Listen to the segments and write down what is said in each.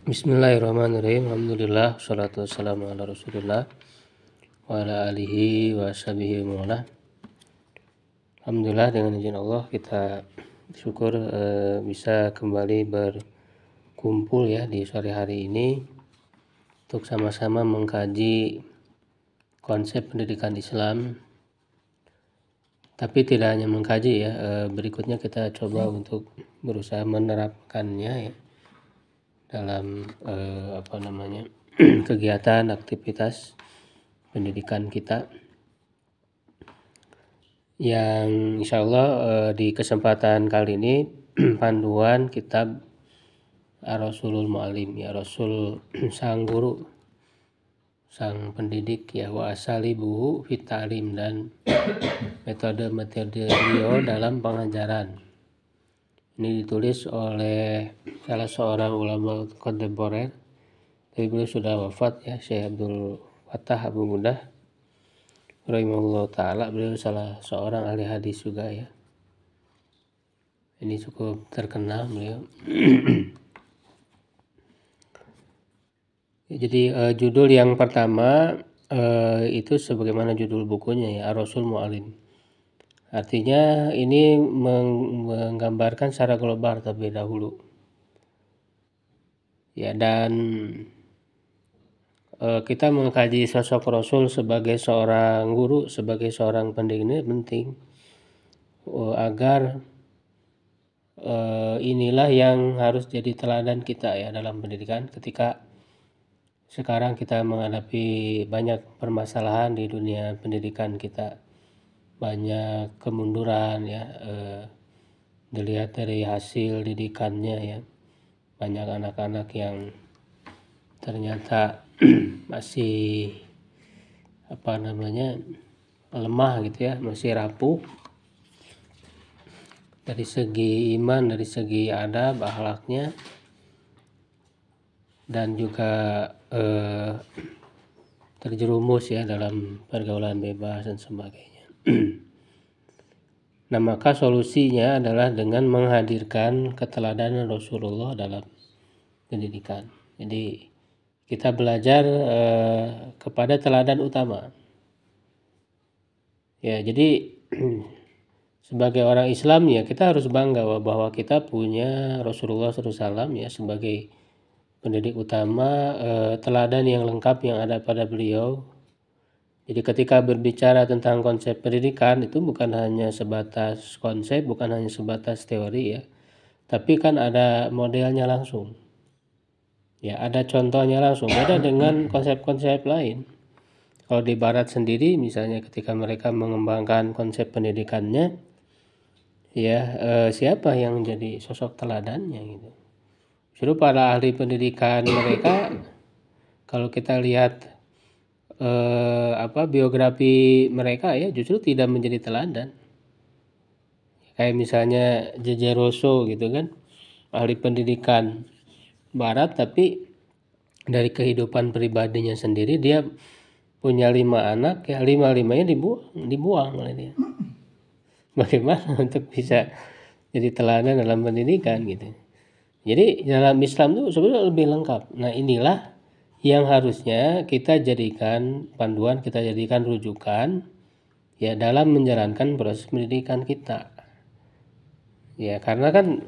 Bismillahirrahmanirrahim. Alhamdulillah, wassalatu wassalamu ala Rasulillah wa ala alihi wa sahbihi wa ala. Alhamdulillah, dengan izin Allah kita syukur bisa kembali berkumpul ya di sore hari ini untuk sama-sama mengkaji konsep pendidikan Islam. Tapi tidak hanya mengkaji ya, berikutnya kita coba untuk berusaha menerapkannya ya dalam kegiatan aktivitas pendidikan kita, yang insya Allah di kesempatan kali ini panduan kitab Ar-Rasulul Mu'allim ya, Rasul sang guru, sang pendidik ya, wa asalibuhu fit ta'lim, dan metode beliau dalam pengajaran. Ini ditulis oleh salah seorang ulama kontemporer, tapi beliau sudah wafat ya, Syekh Abdul Fattah Abu Mudah rahimahullah ta'ala. Beliau salah seorang ahli hadis juga ya, ini cukup terkenal beliau. Jadi judul yang pertama itu sebagaimana judul bukunya ya, Ar-Rasul Mu'allim. Artinya ini menggambarkan secara global terlebih dahulu ya, dan kita mengkaji sosok Rasul sebagai seorang guru, sebagai seorang pendidik ini penting agar inilah yang harus jadi teladan kita ya dalam pendidikan ketika sekarang kita menghadapi banyak permasalahan di dunia pendidikan kita, banyak kemunduran ya, dilihat dari hasil didikannya ya, banyak anak-anak yang ternyata masih lemah gitu ya, masih rapuh dari segi iman, dari segi adab, akhlaknya, dan juga terjerumus ya dalam pergaulan bebas dan sebagainya. Nah, maka solusinya adalah dengan menghadirkan keteladanan Rasulullah dalam pendidikan. Jadi kita belajar kepada teladan utama. Ya, jadi sebagai orang Islam ya kita harus bangga bahwa kita punya Rasulullah SAW ya sebagai pendidik utama, teladan yang lengkap yang ada pada beliau. Jadi ketika berbicara tentang konsep pendidikan itu bukan hanya sebatas konsep, bukan hanya sebatas teori ya, tapi kan ada modelnya langsung. Ya, ada contohnya langsung, beda dengan konsep-konsep lain. Kalau di barat sendiri misalnya ketika mereka mengembangkan konsep pendidikannya ya, siapa yang jadi sosok teladannya gitu. Justru para ahli pendidikan mereka, kalau kita lihat biografi mereka ya, justru tidak menjadi teladan. Kayak misalnya J.J. Rousseau gitu kan, ahli pendidikan barat, tapi dari kehidupan pribadinya sendiri dia punya 5 anak ya, 5-5-nya dibuang oleh dia. Bagaimana untuk bisa jadi teladan dalam pendidikan gitu. Jadi dalam Islam itu sebenarnya lebih lengkap. Nah, inilah yang harusnya kita jadikan panduan, kita jadikan rujukan ya dalam menjalankan proses pendidikan kita. Ya, karena kan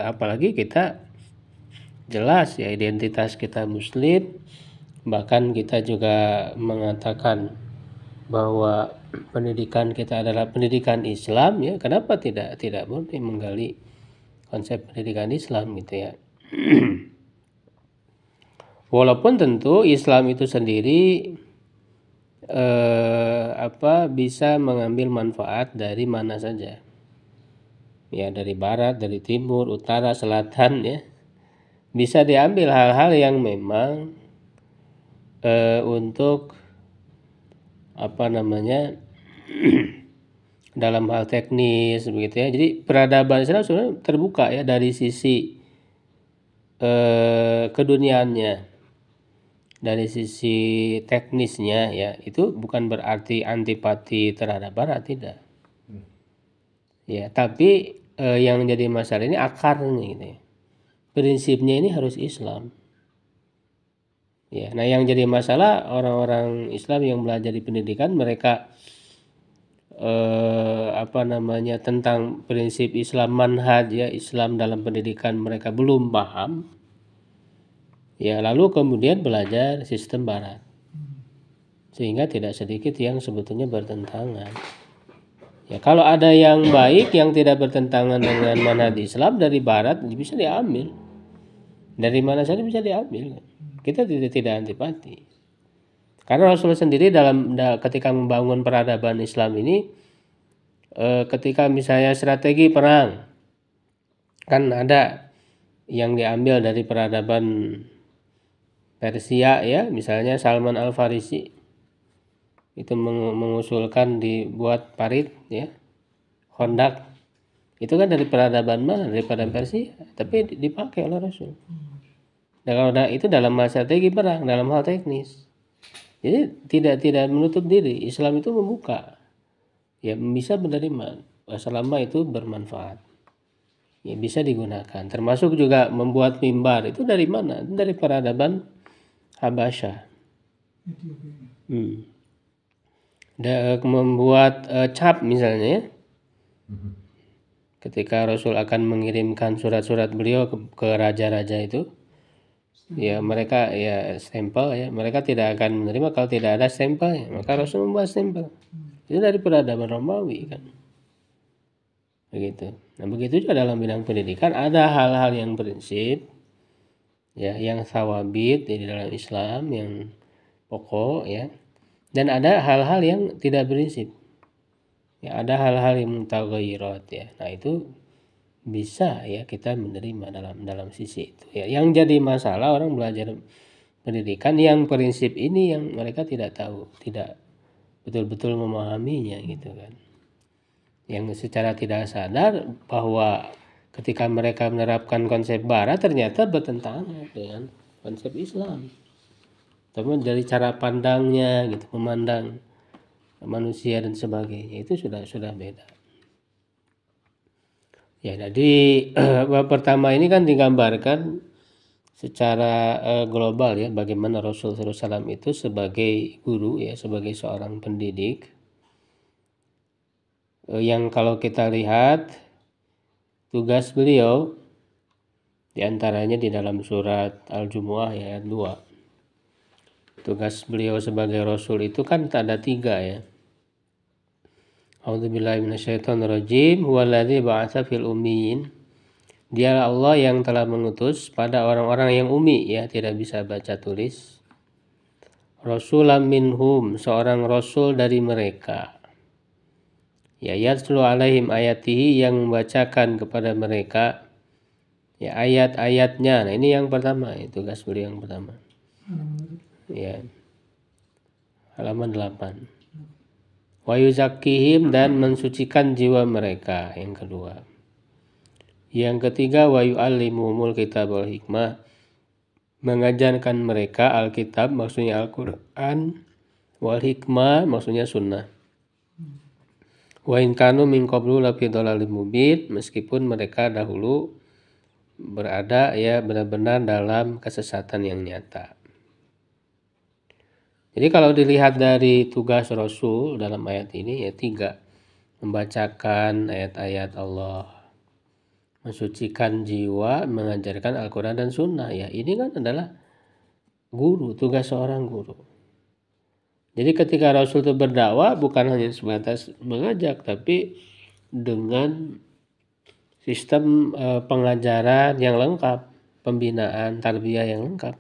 apalagi kita jelas ya identitas kita Muslim, bahkan kita juga mengatakan bahwa pendidikan kita adalah pendidikan Islam ya, kenapa tidak boleh menggali konsep pendidikan Islam gitu ya. Walaupun tentu Islam itu sendiri bisa mengambil manfaat dari mana saja. Ya, dari barat, dari timur, utara, selatan ya. Bisa diambil hal-hal yang memang untuk dalam hal teknis begitu ya. Jadi peradaban Islam sebenarnya terbuka ya dari sisi keduniaannya, dari sisi teknisnya ya. Itu bukan berarti antipati terhadap barat, tidak. Ya, tapi yang jadi masalah ini akarnya gitu ya. Prinsipnya ini harus Islam. Ya, nah yang jadi masalah orang-orang Islam yang belajar di pendidikan, mereka tentang prinsip Islam manhaj, ya, Islam dalam pendidikan mereka belum paham. Ya, lalu kemudian belajar sistem barat. Sehingga tidak sedikit yang sebetulnya bertentangan. Ya, kalau ada yang baik yang tidak bertentangan dengan manhaj Islam dari barat, bisa diambil. Dari mana saja bisa diambil. Kita tidak antipati. Karena Rasulullah sendiri ketika membangun peradaban Islam ini, ketika misalnya strategi perang, kan ada yang diambil dari peradaban Persia, ya, misalnya Salman Al-Farisi itu mengusulkan dibuat parit, ya, Khandaq. Itu kan dari peradaban mana? Dari peradaban Persia, tapi dipakai oleh Rasul. Nah, kalau itu dalam hal strategi perang, dalam hal teknis. Jadi tidak menutup diri. Islam itu membuka, ya, bisa menerima selama itu bermanfaat, ya, bisa digunakan. Termasuk juga membuat mimbar, itu dari mana? Itu dari peradaban Habasyah. Membuat cap misalnya, ya. Ketika Rasul akan mengirimkan surat-surat beliau ke raja-raja itu, ya, mereka, ya, stempel, ya, mereka tidak akan menerima kalau tidak ada stempelnya. Maka Rasul membuat stempel. Itu dari peradaban Romawi, kan. Begitu. Nah, begitu juga dalam bidang pendidikan ada hal-hal yang prinsip, ya, yang sawabit di dalam Islam yang pokok, ya. Dan ada hal-hal yang tidak prinsip. Ya, ada hal-hal yang mutaghayyirat, ya. Nah, itu bisa, ya, kita menerima dalam sisi itu. Ya, yang jadi masalah orang belajar pendidikan yang prinsip ini yang mereka tidak tahu, tidak betul-betul memahaminya, gitu kan. Yang secara tidak sadar bahwa ketika mereka menerapkan konsep barat ternyata bertentangan dengan konsep Islam. Tapi dari cara pandangnya, gitu, memandang manusia dan sebagainya, itu sudah beda. Ya, jadi pertama ini kan digambarkan secara global, ya, bagaimana Rasulullah SAW itu sebagai guru, ya, sebagai seorang pendidik, yang kalau kita lihat tugas beliau diantaranya di dalam surat Al-Jumu'ah, ya, ayat 2. Tugas beliau sebagai Rasul itu kan ada 3, ya. A'udzubillahi minasyaitonirrajim. Huwallazi ba'atsa fil ummiyin. Dialah Allah yang telah mengutus pada orang-orang yang ummi, ya, tidak bisa baca tulis. Rasulam minhum, seorang rasul dari mereka. Ya, yatlu alaihim ayatihi, yang membacakan kepada mereka, ya, ayat-ayatnya. Nah, ini yang pertama, itu tugas beliau yang pertama. Ya. Halaman 8. Wa yuzakkihim, dan mensucikan jiwa mereka, yang kedua. Yang ketiga, wa yu'allimuhumul kitab wal hikmah, mengajarkan mereka Alkitab, maksudnya Al-Quran, wal hikmah, maksudnya sunnah. Wa in kanu min qablu lafi dhalalim mubin, meskipun mereka dahulu berada, ya, benar-benar dalam kesesatan yang nyata. Jadi kalau dilihat dari tugas Rasul dalam ayat ini, ya, 3. Membacakan ayat-ayat Allah, mensucikan jiwa, mengajarkan Al-Quran dan Sunnah. Ya, ini kan adalah guru, tugas seorang guru. Jadi ketika Rasul itu berdakwah bukan hanya sebatas mengajak, tapi dengan sistem pengajaran yang lengkap, pembinaan, tarbiyah yang lengkap.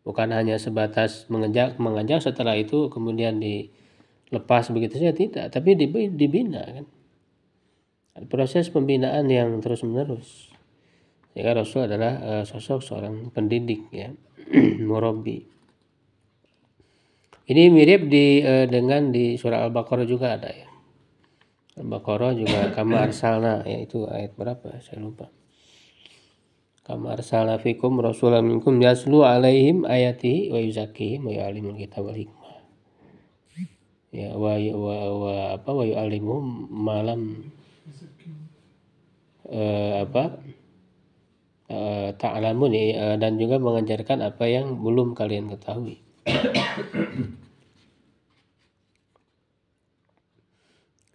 Bukan hanya sebatas mengajak setelah itu kemudian dilepas begitu saja, tidak, tapi dibina, kan. Proses pembinaan yang terus-menerus. Sehingga Rasul adalah sosok seorang pendidik, ya, murabbi. Ini mirip dengan di surah Al-Baqarah juga ada, ya. Al-Baqarah juga kama arsalna, ya, itu ayat berapa saya lupa. Kama arsalna fikum rasulan minkum yaslu alaihim ayatihi wa yuzakkihim wa yu'allimul kitab wal hikmah. Ya, wa yu'allimuhum malam ta'lamun dan juga mengajarkan apa yang belum kalian ketahui.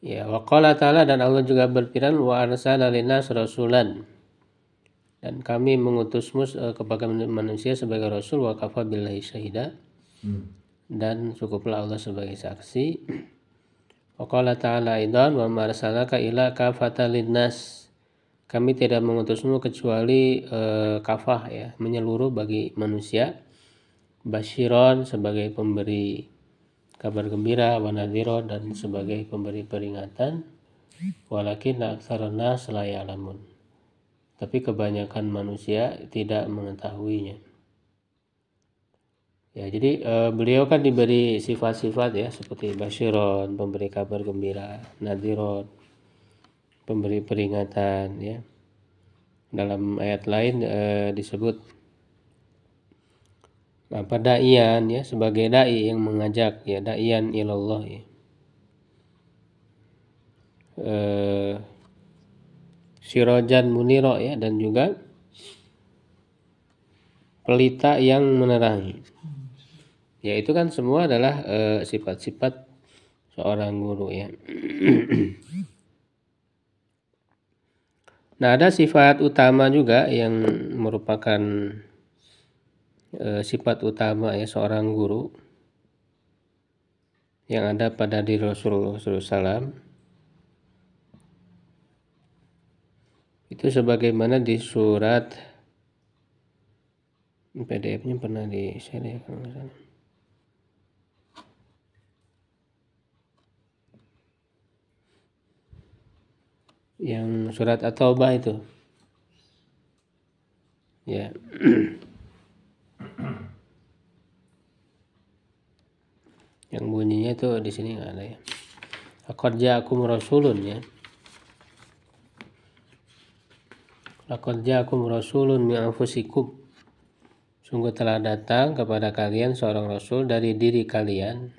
Ya, wa qala ta'ala, dan Allah juga berfirman, wa arsalna linnas rasulan, dan kami mengutusmu kepada manusia sebagai rasul, wa kafa billahi syahida, dan cukuplah Allah sebagai saksi. Wa qala ta'ala aidan, wa ma arsalnaka illa kafatan linnas, kami tidak mengutusmu kecuali kafah, ya, menyeluruh bagi manusia, basyiron sebagai pemberi kabar gembira, wa nadhiron dan sebagai pemberi peringatan, walakin aktsarun nas la ya'lamun, tapi kebanyakan manusia tidak mengetahuinya. Ya, jadi beliau kan diberi sifat-sifat, ya, seperti basyiron, pemberi kabar gembira, nadhiron, pemberi peringatan, ya. Dalam ayat lain disebut da'ian, ya, sebagai dai yang mengajak, ya, da'ian ilallah, ya. Sirajan muniro, ya, dan juga pelita yang menerangi. Ya, itu kan semua adalah sifat-sifat seorang guru, ya. Nah, ada sifat utama juga yang merupakan sifat utama, ya, seorang guru yang ada pada diri Rasulullah SAW. Itu sebagaimana di surat, PDF-nya pernah di-share, ya, kalau nggak salah. Yang surat At-Taubah itu, ya. Yang bunyinya itu di sini nggak ada, ya. Laqad ja'akum rasulun, ya. Laqad ja'akum rasulun min anfusikum, sungguh telah datang kepada kalian seorang rasul dari diri kalian.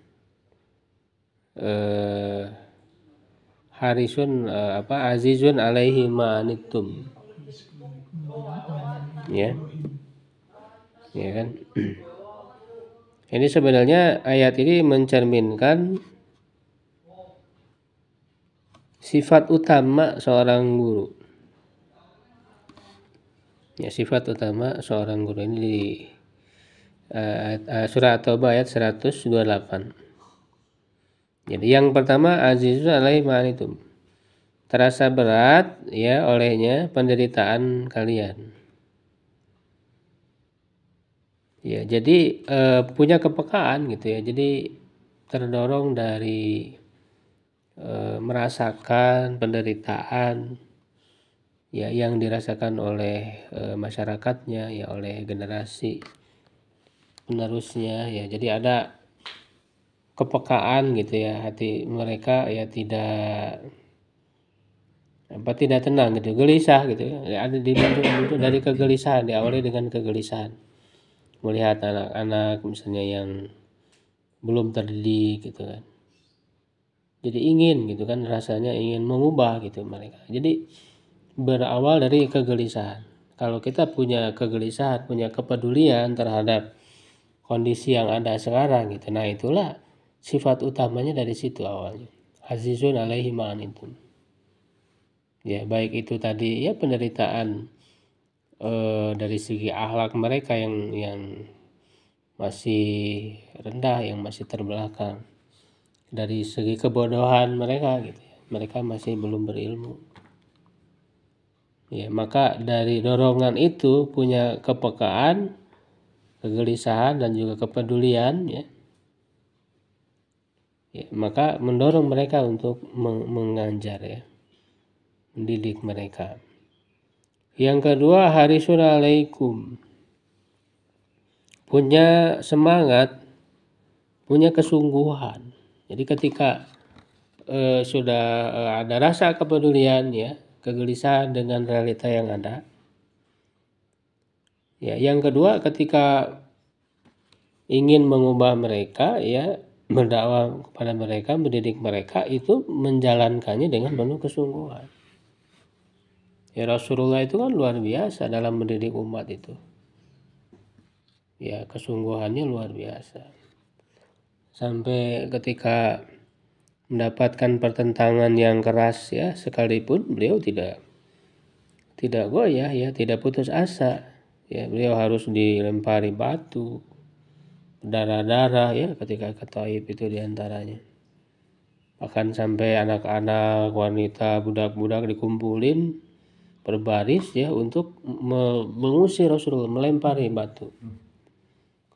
Harisun azizun alaihi ma anittum, ya. Ya kan? Ini sebenarnya ayat ini mencerminkan sifat utama seorang guru. Ya, sifat utama seorang guru ini di surah At-Taubah ayat 128. Jadi yang pertama, azizun alaihi ma anittum, terasa berat, ya, olehnya penderitaan kalian. Ya, jadi punya kepekaan, gitu, ya. Jadi terdorong dari merasakan penderitaan, ya, yang dirasakan oleh masyarakatnya, ya, oleh generasi penerusnya, ya. Jadi ada kepekaan, gitu, ya, hati mereka, ya, tidak tenang, gitu, gelisah, gitu, ya. Ada dibentuk dari kegelisahan, diawali dengan kegelisahan melihat anak-anak misalnya yang belum terdidik, gitu kan. Jadi ingin, gitu kan, rasanya ingin mengubah, gitu, mereka. Jadi berawal dari kegelisahan. Kalau kita punya kegelisahan, punya kepedulian terhadap kondisi yang ada sekarang, gitu, nah itulah sifat utamanya dari situ awalnya. Azizun alaihi ma anittum. Ya, baik itu tadi, ya, penderitaan dari segi akhlak mereka yang masih rendah, yang masih terbelakang, dari segi kebodohan mereka, gitu, ya. Mereka masih belum berilmu. Ya, maka dari dorongan itu punya kepekaan, kegelisahan dan juga kepedulian, ya. Ya, maka mendorong mereka untuk mengajar, ya, mendidik mereka. Yang kedua, harisun alaikum, punya semangat, punya kesungguhan. Jadi ketika sudah ada rasa kepedulian, ya, kegelisahan dengan realita yang ada. Ya, yang kedua, ketika ingin mengubah mereka, ya, berdakwah kepada mereka, mendidik mereka, itu menjalankannya dengan penuh kesungguhan. Ya Rasulullah itu kan luar biasa dalam mendidik umat itu. Ya kesungguhannya luar biasa. Sampai ketika mendapatkan pertentangan yang keras ya, sekalipun beliau tidak goyah ya, tidak putus asa. Ya, beliau harus dilempari batu, berdarah-darah ya ketika ke Taif itu diantaranya. Bahkan sampai anak-anak, wanita, budak-budak dikumpulin berbaris ya untuk mengusir Rasulullah, melempari batu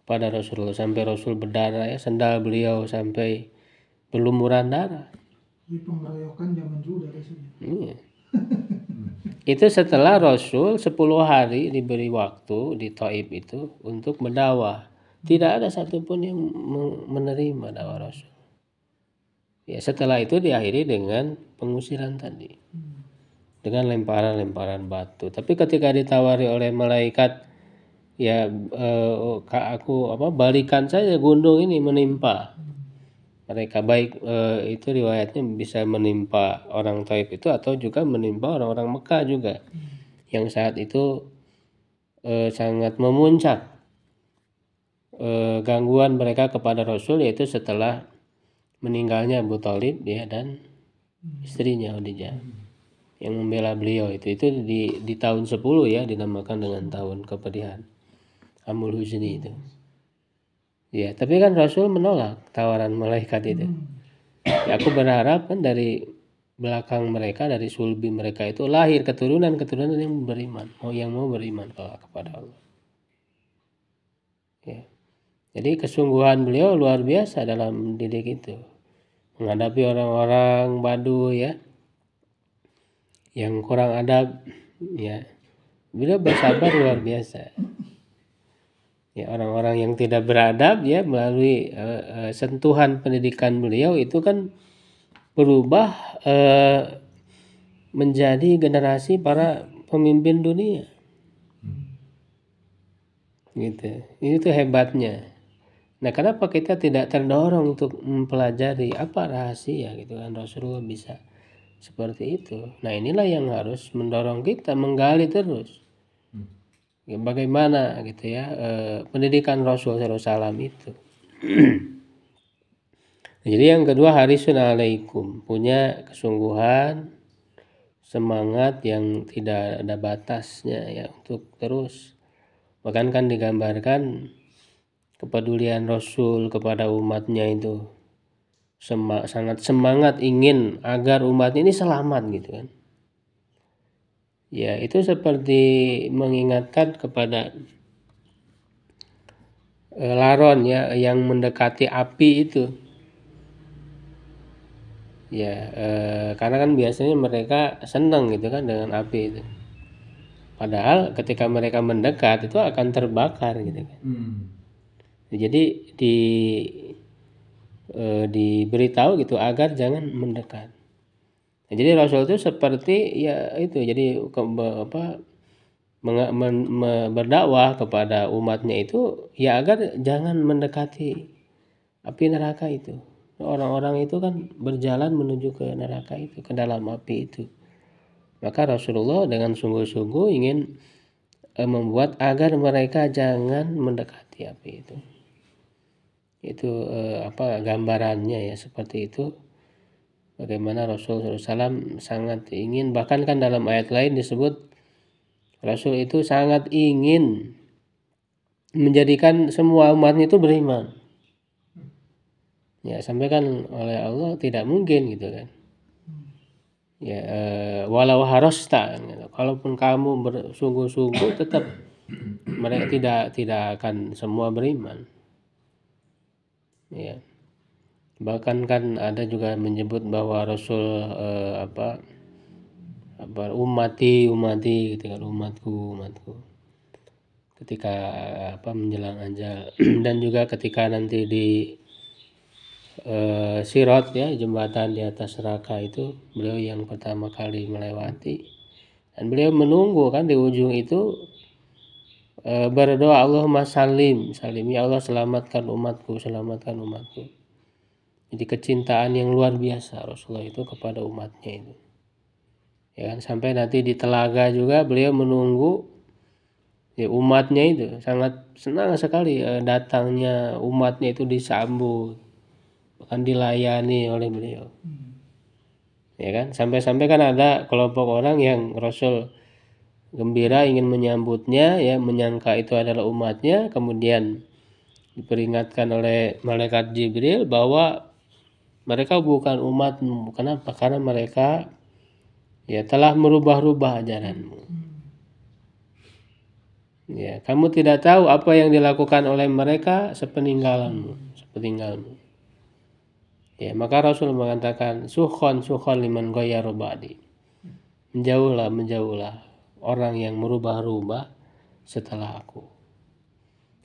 kepada Rasulullah sampai Rasul berdarah ya, sendal beliau sampai berlumuran darah. Ini pengeroyokan zaman dulu rasanya. Iya. Itu setelah Rasul 10 hari diberi waktu di Taif itu untuk mendakwah. Tidak ada satupun yang menerima dakwah Rasul. Ya setelah itu diakhiri dengan pengusiran tadi. Dengan lemparan-lemparan batu. Tapi ketika ditawari oleh malaikat, ya balikan saja gunung ini menimpa mereka, baik itu riwayatnya bisa menimpa orang Taif itu atau juga menimpa orang-orang Mekah juga yang saat itu sangat memuncak gangguan mereka kepada Rasul, yaitu setelah meninggalnya Abu Thalib ya dan istrinya Khadijah yang membela beliau itu di tahun 10 ya, dinamakan dengan tahun kepedihan, Amul Huzni itu. Ya, tapi kan Rasul menolak tawaran malaikat itu. Ya, aku berharap kan dari belakang mereka, dari sulbi mereka itu lahir keturunan-keturunan yang beriman, yang mau beriman kepada Allah. Ya. Jadi kesungguhan beliau luar biasa dalam mendidik itu. Menghadapi orang-orang Baduy ya, yang kurang adab ya, beliau bersabar luar biasa. Ya, orang-orang yang tidak beradab ya, melalui sentuhan pendidikan beliau itu kan berubah menjadi generasi para pemimpin dunia. Gitu. Itu hebatnya. Nah, kenapa kita tidak terdorong untuk mempelajari apa rahasia gitu kan Rasulullah bisa seperti itu. Nah, inilah yang harus mendorong kita menggali terus. Ya, bagaimana gitu ya pendidikan Rasul SAW itu. Jadi yang kedua, harisun alaikum, punya kesungguhan, semangat yang tidak ada batasnya ya untuk terus. Bahkan kan digambarkan kepedulian Rasul kepada umatnya itu sangat semangat ingin agar umat ini selamat gitu kan. Ya, itu seperti mengingatkan kepada laron ya yang mendekati api itu. Ya, karena kan biasanya mereka senang gitu kan dengan api itu. Padahal ketika mereka mendekat itu akan terbakar gitu kan. Jadi diberitahu gitu agar jangan mendekat. Nah, jadi Rasul itu seperti ya itu, jadi berdakwah kepada umatnya itu ya agar jangan mendekati api neraka itu. Orang-orang itu kan berjalan menuju ke neraka itu, ke dalam api itu. Maka Rasulullah dengan sungguh-sungguh ingin membuat agar mereka jangan mendekati api itu. Itu gambarannya ya seperti itu. Bagaimana Rasulullah SAW sangat ingin, bahkan kan dalam ayat lain disebut Rasul itu sangat ingin menjadikan semua umatnya itu beriman. Ya, sampaikan oleh Allah tidak mungkin gitu kan. Ya, walau harasta kan, gitu. Kalaupun kamu bersungguh-sungguh tetap mereka tidak akan semua beriman. Ya. Bahkan kan ada juga menyebut bahwa Rasul umati gitu kan, umatku ketika menjelang ajal. Dan juga ketika nanti di Sirat ya, jembatan di atas neraka itu beliau yang pertama kali melewati, dan beliau menunggu kan di ujung itu berdoa Allahumma salim ya Allah, selamatkan umatku. Jadi kecintaan yang luar biasa Rasulullah itu kepada umatnya itu. Ya kan, sampai nanti di telaga juga beliau menunggu ya, umatnya itu sangat senang sekali datangnya umatnya itu disambut, bahkan dilayani oleh beliau. Ya kan, sampai-sampai kan ada kelompok orang yang Rasul gembira ingin menyambutnya, ya menyangka itu adalah umatnya, kemudian diperingatkan oleh malaikat Jibril bahwa mereka bukan umatmu. Kenapa? Karena mereka ya telah merubah-rubah ajaranmu. Ya, kamu tidak tahu apa yang dilakukan oleh mereka sepeninggalmu. Ya, maka Rasul mengatakan sukhon liman ghayyaru ba'di. Menjauhlah orang yang merubah-rubah setelah aku.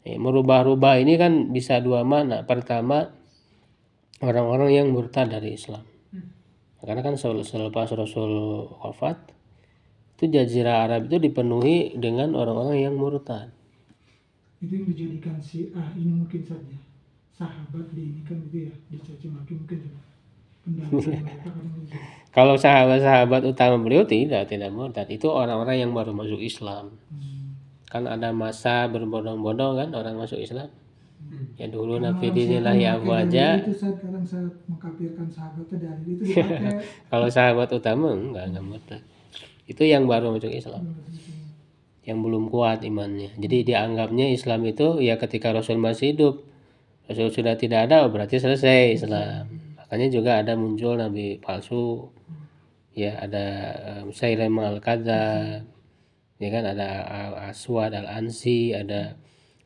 Ya, merubah-rubah ini kan bisa dua makna. Pertama, orang-orang yang murtad dari Islam. Karena kan selepas Rasul wafat, itu Jazirah Arab itu dipenuhi dengan orang-orang yang murtad. Itu yang dijadikan Syiah ini mungkin saja sahabat ini kan itu ya dicaci maki mungkin pendahuluan mereka kadang gitu. Kalau sahabat-sahabat utama beliau tidak murtad, itu orang-orang yang baru masuk Islam. Kan ada masa berbondong-bondong kan orang masuk Islam. Ya dulu Nabi dinilahi Abu aja. Itu kadang saat mengkafirkan sahabatnya dari itu dipakai. Kalau sahabat utama enggak murtad. Itu yang baru masuk Islam, yang belum kuat imannya. Jadi dianggapnya Islam itu ya ketika Rasul masih hidup, Rasul sudah tidak ada, berarti selesai Islam. Makanya juga ada muncul nabi palsu, ya ada Musailamah al-Kadzdzab, ya kan, ada Aswad al-Ansi, ada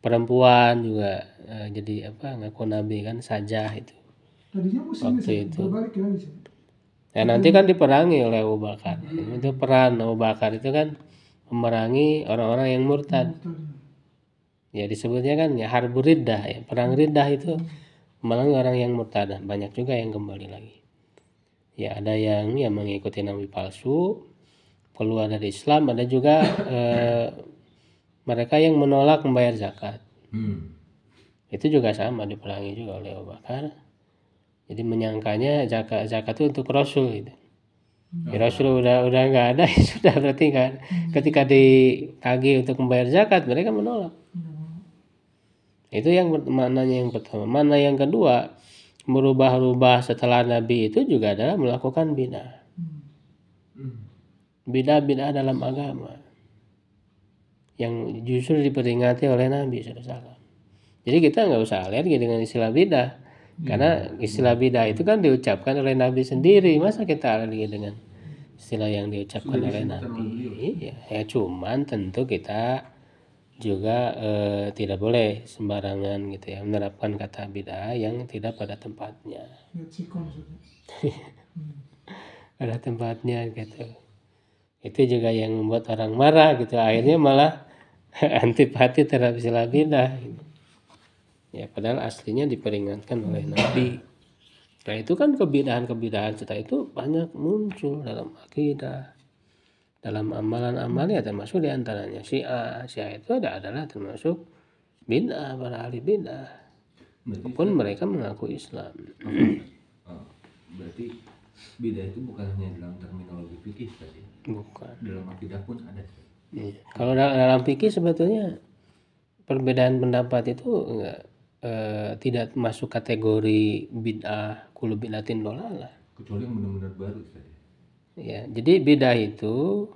perempuan juga jadi ngaku nabi kan, Sajah itu. Tadinya musim itu berbalik lagi. Ya nanti kan diperangi oleh Abu Bakar. Itu peran Abu Bakar itu kan memerangi orang-orang yang murtad. Ya disebutnya kan ya Harbur Riddah, ya perang Riddah itu memerangi orang yang murtad. Banyak juga yang kembali lagi. Ya ada yang mengikuti nabi palsu, keluar dari Islam, ada juga mereka yang menolak membayar zakat. Itu juga sama diperangi juga oleh Abu Bakar. Jadi menyangkanya zakat itu untuk Rasul gitu. Ya, Rasul udah nggak ada, ya sudah, berarti kan ketika ditagih untuk membayar zakat mereka menolak. Itu yang maknanya yang pertama. Makna yang kedua, merubah-rubah setelah Nabi itu juga adalah melakukan bid'ah. Bid'ah dalam agama yang justru diperingati oleh Nabi SAW. Jadi kita nggak usah alergi dengan istilah bid'ah. Karena istilah bid'ah itu kan diucapkan oleh Nabi sendiri. Masa kita alergi dengan istilah yang diucapkan oleh Nabi? Iya, ya cuman tentu kita juga tidak boleh sembarangan gitu ya menerapkan kata bid'ah yang tidak pada tempatnya. Pada tempatnya gitu. Itu juga yang membuat orang marah gitu. Akhirnya malah antipati terhadap istilah bid'ah gitu. Ya padahal aslinya diperingatkan oleh Nabi. Nah itu kan kebidahan setelah itu banyak muncul dalam akidah, dalam amalan-amalan, ya termasuk diantaranya Syiah itu adalah termasuk bid'ah, para ahli bid'ah, walaupun mereka mengaku Islam. Berarti bid'ah itu bukan hanya dalam terminologi fikih tadi, Bukan. dalam akidah pun ada. Ya. Kalau dalam fikih sebetulnya perbedaan pendapat itu tidak masuk kategori bid'ah, kullu bid'atin dhalalah. Kecuali yang benar-benar baru tadi. Ya, jadi bid'ah itu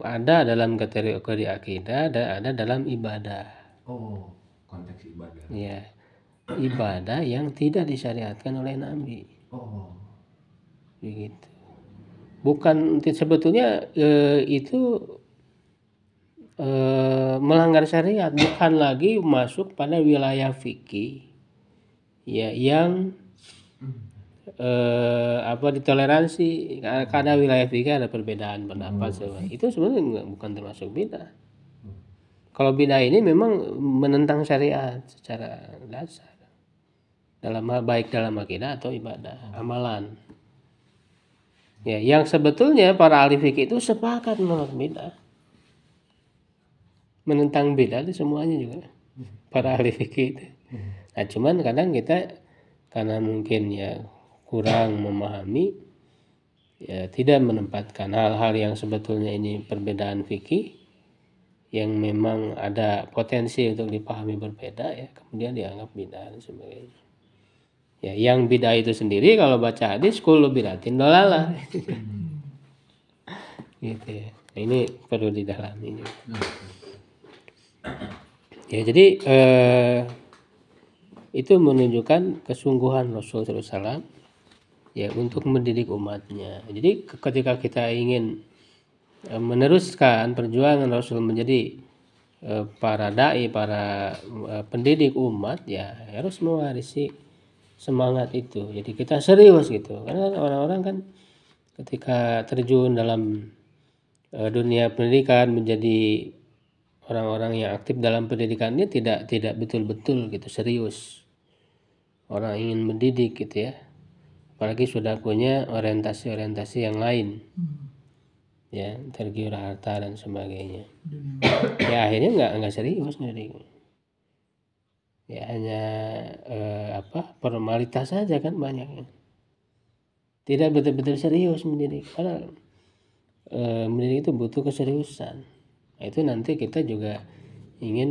ada dalam kategori akidah dan ada dalam ibadah. Oh, konteks ibadah. Ya, ibadah yang tidak disyariatkan oleh Nabi. Oh, begitu. Bukan sebetulnya itu melanggar syariat, bukan lagi masuk pada wilayah fikih ya yang ditoleransi. Karena wilayah fikih ada perbedaan pendapat, itu sebenarnya bukan termasuk bid'ah. Kalau bid'ah ini memang menentang syariat secara dasar dalam hal baik dalam akidah atau ibadah, amalan. Ya, yang sebetulnya para ahli fikih itu sepakat menolak bid'ah. Menentang bid'ah itu semuanya juga para ahli fikih itu. Nah, cuman kadang kita karena mungkin ya kurang memahami, ya tidak menempatkan hal-hal yang sebetulnya ini perbedaan fikih yang memang ada potensi untuk dipahami berbeda, ya kemudian dianggap bid'ah dan sebagainya. Ya, yang bid'ah itu sendiri kalau baca hadis kullu bid'atin dolalah. Gitu ya. Nah, ini perlu didalami juga. Ya, jadi itu menunjukkan kesungguhan Rasulullah SAW ya untuk mendidik umatnya. Jadi ketika kita ingin meneruskan perjuangan Rasul menjadi para dai, para pendidik umat, ya harus mewarisi semangat itu. Jadi kita serius gitu. Karena orang-orang kan ketika terjun dalam dunia pendidikan menjadi orang-orang yang aktif dalam pendidikan ini tidak betul-betul gitu serius. Orang ingin mendidik gitu ya. Apalagi sudah punya orientasi-orientasi yang lain. Ya, tergiur harta dan sebagainya. Ya akhirnya nggak serius nih. Ya hanya formalitas saja kan banyaknya. Tidak betul-betul serius mendidik. Karena mendidik itu butuh keseriusan. Nah, itu nanti kita juga ingin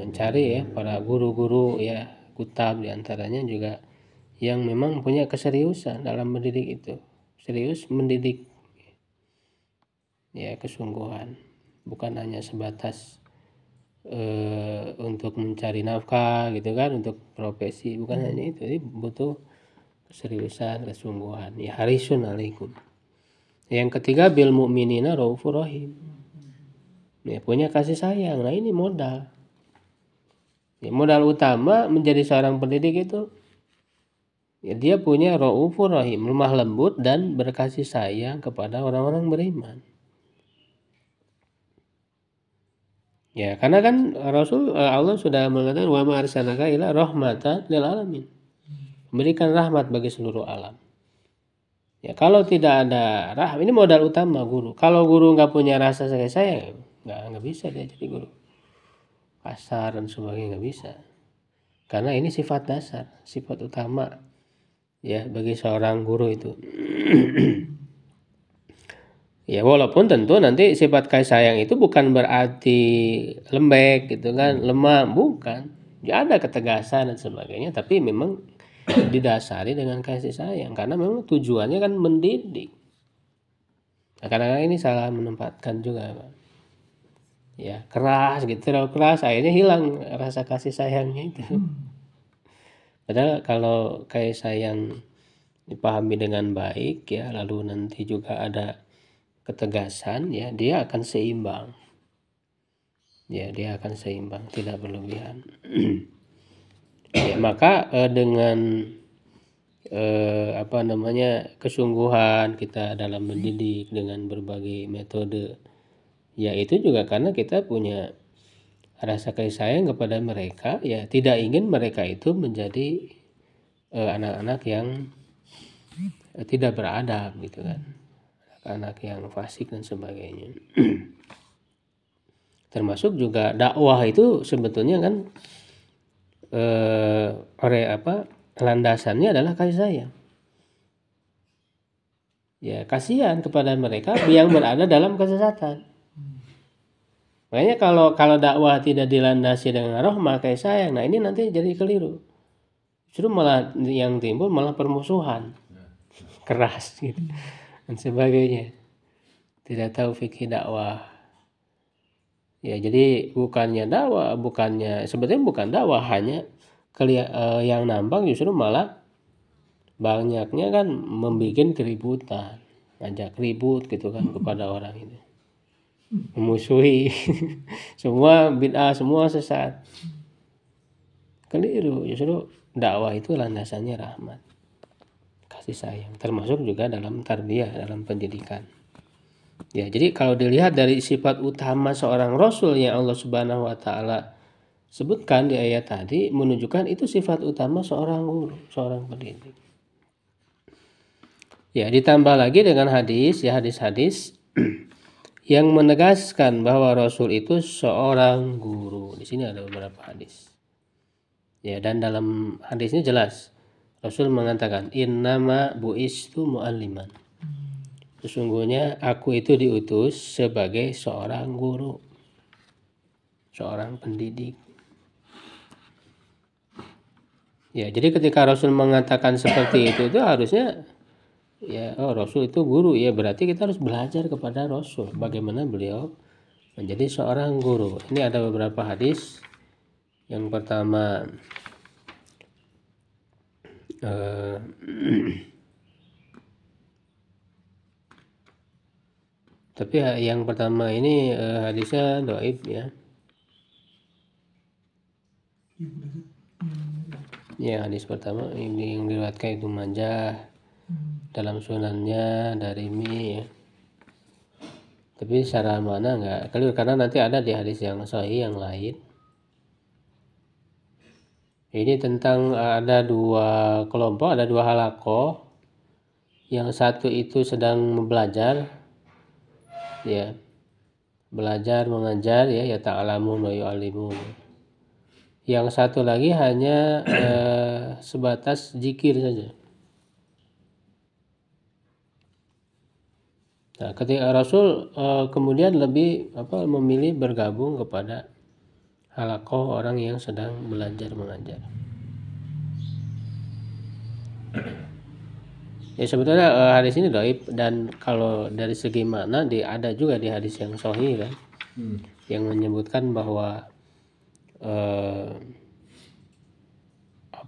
mencari ya para guru-guru ya kutab diantaranya juga yang memang punya keseriusan dalam mendidik itu. Serius mendidik. Ya kesungguhan, bukan hanya sebatas untuk mencari nafkah gitu kan, untuk profesi, bukan hanya itu. Jadi butuh keseriusan, kesungguhan. Ya harisun alaikum. Yang ketiga bil mu'minina raufur rahim. Ya punya kasih sayang. Nah ini modal. Ya, modal utama menjadi seorang pendidik itu ya dia punya raufur rahim, lemah lembut dan berkasih sayang kepada orang-orang beriman. Ya, karena kan Rasul Allah sudah mengatakan wa ma arsalnaka illa rahmatan lil alamin. Memberikan rahmat bagi seluruh alam. Ya, kalau tidak ada ini modal utama guru. Kalau guru nggak punya rasa sayang, nggak bisa dia jadi guru. Kasar dan sebagainya nggak bisa. Karena ini sifat dasar, sifat utama ya bagi seorang guru itu. Ya walaupun tentu nanti sifat kasih sayang itu bukan berarti lembek gitu kan, lemah, bukan. Ya ada ketegasan dan sebagainya, tapi memang didasari dengan kasih sayang karena memang tujuannya kan mendidik. Nah, kadang-kadang ini salah menempatkan juga, Pak. Ya keras gitu, terlalu keras akhirnya hilang rasa kasih sayangnya itu. Padahal kalau kasih sayang dipahami dengan baik ya, lalu nanti juga ada ketegasan ya, dia akan seimbang. Ya, dia akan seimbang, tidak berlebihan. Ya, maka dengan kesungguhan kita dalam mendidik dengan berbagai metode, ya itu juga karena kita punya rasa kasih sayang kepada mereka, ya tidak ingin mereka itu menjadi anak-anak yang tidak beradab gitu kan, anak yang fasik dan sebagainya. Termasuk juga dakwah itu sebetulnya kan landasannya adalah kasih sayang. Ya kasihan kepada mereka yang berada dalam kesesatan. Makanya kalau dakwah tidak dilandasi dengan rahmah kasih sayang, nah ini nanti jadi keliru. Justru malah yang timbul malah permusuhan, keras gitu dan sebagainya. Tidak tahu fikih dakwah. Ya jadi sebetulnya bukan dakwah, hanya yang nampak justru malah banyaknya kan membuat keributan, ngajak ribut gitu kan kepada orang itu, memusuhi semua bid'ah, semua sesat, keliru. Justru dakwah itu landasannya rahmat, kasih sayang, termasuk juga dalam tarbiyah, dalam pendidikan. Ya, jadi kalau dilihat dari sifat utama seorang rasul yang Allah Subhanahu wa taala sebutkan di ayat tadi, menunjukkan itu sifat utama seorang guru, seorang pendidik. Ya, ditambah lagi dengan hadis-hadis yang menegaskan bahwa rasul itu seorang guru. Di sini ada beberapa hadis. Ya, dan dalam hadisnya jelas Rasul mengatakan innama bu'istu mu'alliman. Sesungguhnya aku itu diutus sebagai seorang guru, seorang pendidik. Ya, jadi ketika Rasul mengatakan seperti itu harusnya ya, oh Rasul itu guru ya, berarti kita harus belajar kepada Rasul bagaimana beliau menjadi seorang guru. Ini ada beberapa hadis. Yang pertama tapi yang pertama ini hadisnya dhaif ya. Ya, hadis pertama ini yang diriwayatkan Ibnu Majah dalam sunannya dari Mi ya. Tapi secara mana enggak clear karena nanti ada di hadis yang sahih yang lain. Ini tentang ada dua kelompok, ada dua halaqah. Yang satu itu sedang belajar ya. Belajar mengajar ya, ta'alamun wa yu'allimun. Yang satu lagi hanya sebatas zikir saja. Nah, ketika Rasul kemudian lebih memilih bergabung kepada halaqah orang yang sedang belajar mengajar. Ya sebetulnya hadis ini dhaif dan kalau dari segi makna ada juga di hadis yang sahih kan, yang menyebutkan bahwa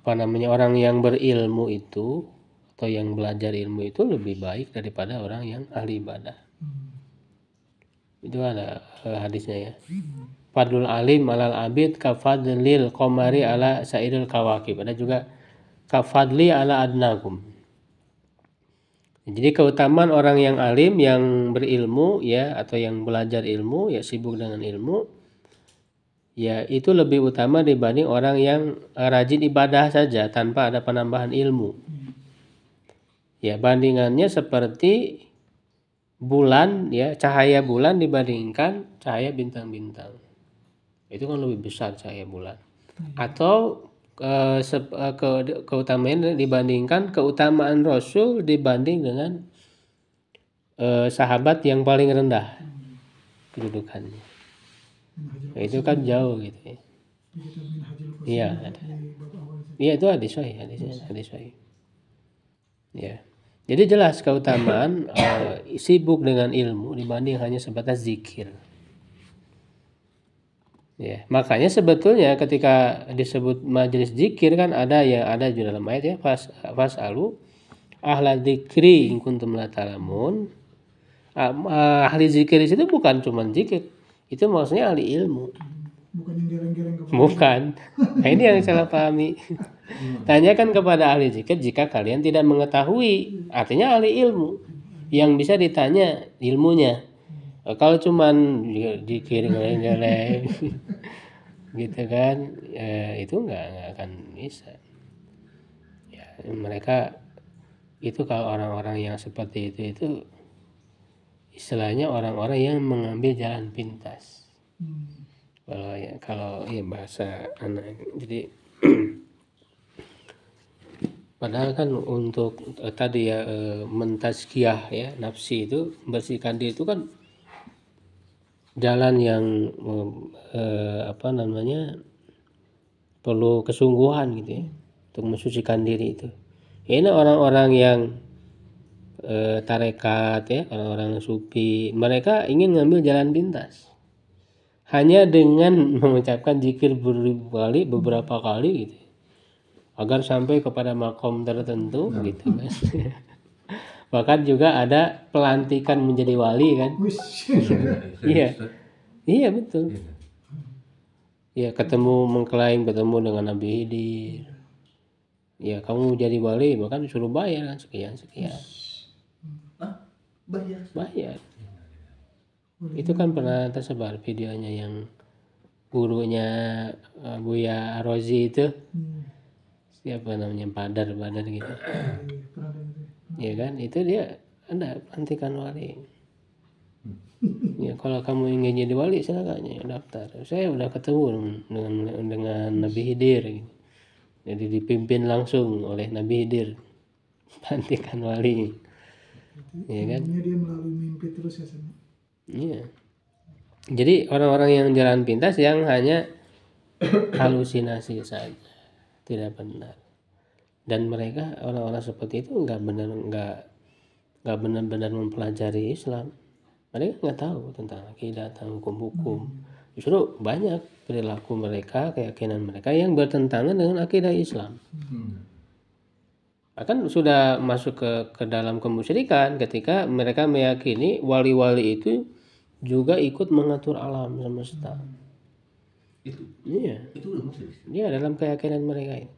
orang yang berilmu itu atau yang belajar ilmu itu lebih baik daripada orang yang ahli ibadah. Itu ada hadisnya ya. Fadlul alim alal abid kafadlil qamari ala sairil kawakib. Ada juga kafadli ala adnakum. Jadi keutamaan orang yang alim, yang berilmu ya, atau yang belajar ilmu ya, sibuk dengan ilmu ya, itu lebih utama dibanding orang yang rajin ibadah saja tanpa ada penambahan ilmu. Ya, bandingannya seperti bulan ya, cahaya bulan dibandingkan cahaya bintang-bintang. Itu kan lebih besar cahaya bulan. Atau keutamaan dibandingkan keutamaan Rasul dibanding dengan sahabat yang paling rendah kedudukannya. Nah, itu kan jauh gitu ya. Iya, ada. Iya, itu hadis sahih. Ya. Jadi jelas keutamaan sibuk dengan ilmu dibanding hanya sebatas zikir. Ya, makanya sebetulnya ketika disebut majelis zikir kan ada di dalam ayat ya, fasalu ahla dzikri in kuntum la ta'lamun. Ahli zikir di situ bukan cuma zikir. Itu maksudnya ahli ilmu. Bukan yang gereng-gereng kepala. Bukan. Nah, ini yang salah pahami. Tanyakan kepada ahli zikir jika kalian tidak mengetahui. Artinya ahli ilmu. Yang bisa ditanya ilmunya. Kalau cuman zikir geleng-geleng gitu kan, itu nggak akan bisa. Ya, mereka itu kalau orang-orang yang seperti itu istilahnya orang-orang yang mengambil jalan pintas. Kalau bahasa anak, jadi padahal kan untuk tadi ya mentazkiyah ya nafsi itu, membersihkan diri itu kan jalan yang perlu kesungguhan gitu ya untuk mensucikan diri itu. Ini orang-orang yang tarekat ya, orang-orang sufi, mereka ingin ngambil jalan pintas. Hanya dengan mengucapkan zikir beberapa kali gitu. Agar sampai kepada makom tertentu gitu kan. Bahkan juga ada pelantikan menjadi wali kan. Iya betul. Ya mengklaim ketemu dengan Nabi Khidir. Ya kamu jadi wali bahkan suruh bayar kan sekian. Bayar. Itu kan pernah tersebar videonya yang gurunya Buya Rozi itu. Siapa namanya Badar gitu. Ya kan, itu dia ada pelantikan wali. Ya kalau kamu ingin jadi wali silakan ya daftar. Saya udah ketemu dengan Nabi Khidir gitu. Jadi dipimpin langsung oleh Nabi Khidir pelantikan wali. Iya kan? Ilmunya dia melalui mimpi terus ya sana. Iya. Jadi orang-orang yang jalan pintas yang hanya halusinasi saja, tidak benar. Dan mereka orang-orang seperti itu nggak benar-benar mempelajari Islam. Mereka nggak tahu tentang akidah, tentang hukum-hukum. Justru banyak perilaku mereka, keyakinan mereka yang bertentangan dengan akidah Islam. Bahkan sudah masuk ke dalam kemusyrikan ketika mereka meyakini wali-wali itu juga ikut mengatur alam semesta. Itu udah musyrik. Iya, dalam keyakinan mereka itu.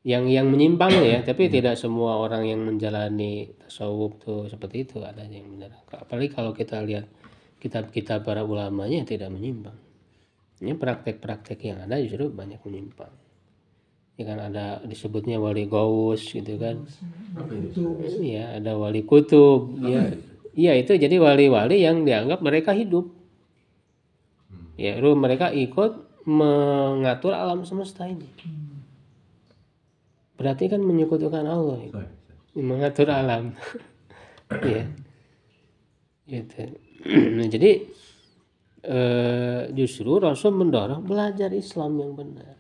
Yang menyimpang ya, tapi tidak semua orang yang menjalani tasawuf tuh seperti itu, ada yang benar. Apalagi kalau kita lihat kitab-kitab para ulamanya tidak menyimpang. Ini praktek-praktek yang ada justru banyak menyimpang. Ya kan ada disebutnya wali gaus gitu kan. Apa itu? Iya, ada wali kutub. Iya itu jadi wali-wali yang dianggap mereka hidup. Ya, mereka ikut mengatur alam semesta ini. Berarti kan menyekutukan Allah itu. Mengatur alam. Ya. Gitu. Nah, jadi justru Rasul mendorong belajar Islam yang benar.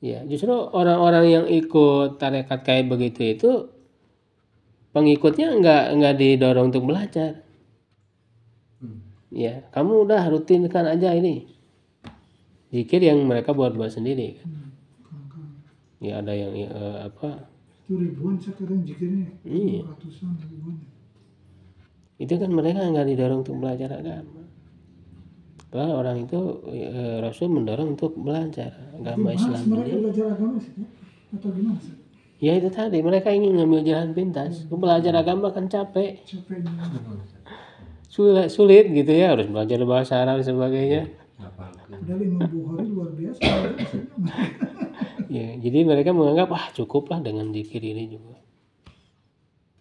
Ya, justru orang-orang yang ikut tarekat kayak begitu itu pengikutnya nggak didorong untuk belajar. Ya, kamu udah rutinkan aja ini zikir yang mereka buat sendiri kan. Ya ada yang apa? Itu ribuan sekarang zikirnya. Iya. Ratusan ribuan. Itu kan mereka nggak didorong untuk belajar agama. Padahal orang itu Rasul mendorong untuk belajar agama Islam Mereka ini. belajar agama sih atau gimana sih? Ya itu tadi mereka ingin ngambil jalan pintas. Belajar agama kan capek, Capeknya. sulit gitu ya, harus belajar bahasa Arab dan sebagainya. Padahal Imam Bukhari luar biasa. Ya, jadi mereka menganggap cukuplah dengan zikir ini juga.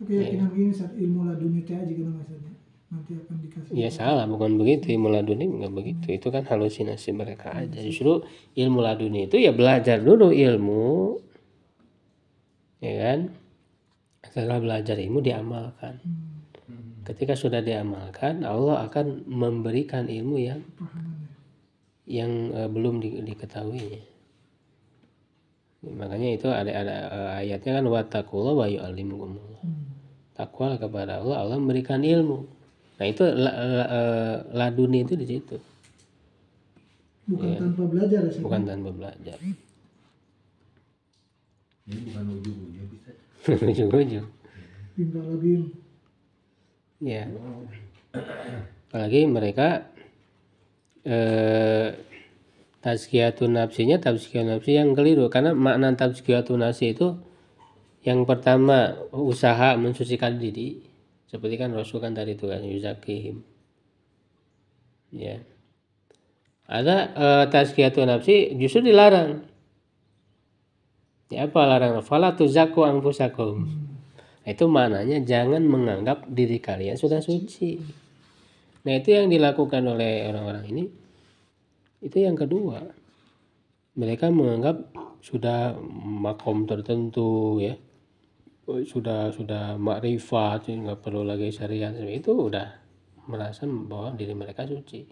Itu keyakinan ini saat ilmu laduni teh aja kan maksudnya. Nanti akan dikasih. Ya salah, bukan begitu. Ilmu laduni nggak begitu. Itu kan halusinasi mereka aja. Justru ilmu laduni itu ya belajar dulu ilmu, ya kan? Setelah belajar ilmu diamalkan. Ketika sudah diamalkan, Allah akan memberikan ilmu yang belum diketahuinya. Makanya itu ada ayatnya kan wattaqullah wa yu'allimukumullah. Takwa kepada Allah, Allah memberikan ilmu. Nah itu laduni itu di situ. Bukan tanpa belajar ya. Bukan tanpa belajar. Ini bukan ujung-ujung bisa. Ujung-ujung. Bim. Ya. Apalagi mereka tazkiyatun nafsi yang keliru, karena makna tazkiyatun nafsi itu yang pertama usaha mensucikan diri, seperti kan Rasul kan tadi itu kan yuzakihim. Ya. Ada tazkiyatun nafsi justru dilarang. Ya apa larangan? Fala tuzakku anfusakum. Itu maknanya jangan menganggap diri kalian sudah suci. Nah itu yang dilakukan oleh orang-orang ini. Itu yang kedua. Mereka menganggap sudah makom tertentu ya. Sudah makrifat, nggak perlu lagi syariat. Itu udah merasa bahwa diri mereka suci.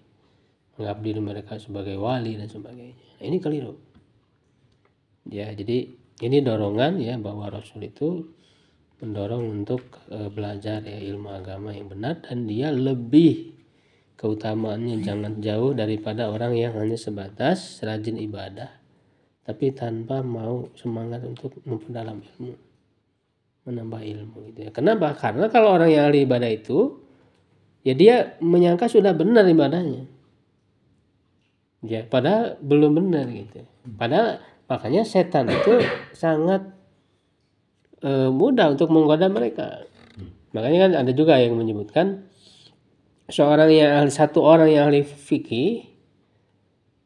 Menganggap diri mereka sebagai wali dan sebagainya. Nah, ini keliru. Ya, jadi ini dorongan ya bahwa Rasul itu mendorong untuk belajar ya ilmu agama yang benar, dan dia lebih keutamaannya jangan jauh daripada orang yang hanya sebatas rajin ibadah tapi tanpa mau semangat untuk memperdalam ilmu, menambah ilmu gitu ya. Kenapa? Karena kalau orang yang ahli ibadah itu ya dia menyangka sudah benar ibadahnya. Ya, padahal belum benar gitu. Padahal makanya setan itu sangat mudah untuk menggoda mereka. Makanya kan ada juga yang menyebutkan satu orang yang ahli fikih,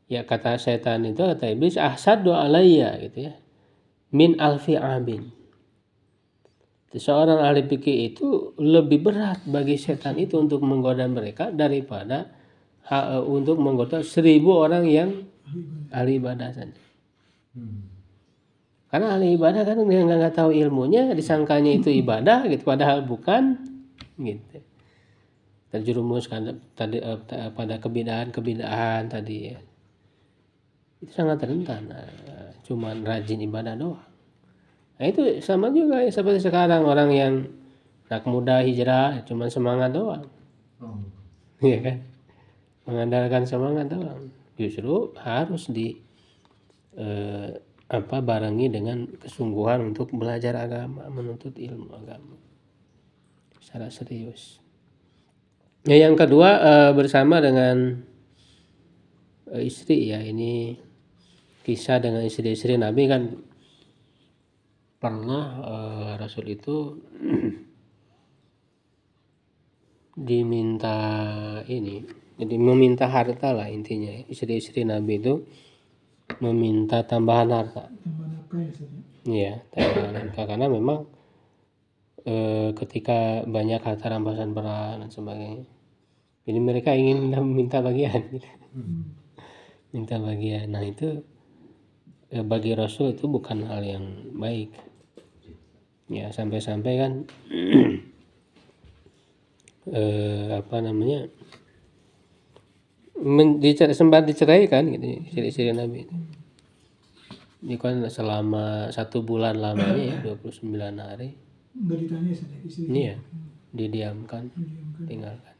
ya kata setan itu, kata iblis, ahsadu alayya gitu ya, min alfi abin. Seorang ahli fikih itu lebih berat bagi setan itu untuk menggoda mereka daripada untuk menggoda 1000 orang yang ahli ibadah saja. Karena ahli ibadah kan dia nggak tahu ilmunya, disangkanya itu ibadah gitu, padahal bukan gitu. Terjerumus pada kebidaan tadi ya. Itu sangat rentan. Cuman rajin ibadah doang. Nah itu sama juga ya, seperti sekarang orang yang anak muda hijrah cuman semangat doang. Iya kan? Mengandalkan semangat doang. Justru harus barengi dengan kesungguhan untuk belajar agama, menuntut ilmu agama secara serius. Ya, yang kedua bersama dengan istri ya, ini kisah dengan istri-istri Nabi kan pernah Rasul itu diminta ini, jadi meminta harta lah intinya. Istri-istri Nabi itu meminta tambahan harta. Tambah nafkah ya saja. Iya, tambahan harta karena memang ketika banyak harta rampasan perang dan sebagainya, jadi mereka ingin minta bagian, minta bagian. Nah itu bagi Rasul itu bukan hal yang baik. Ya sampai-sampai kan sempat diceraikan gitu istri-istri Nabi itu. Ini kan selama 1 bulan lamanya ya, 29 hari. Nggak ditanya saja istri. Iya, didiamkan, tinggalkan.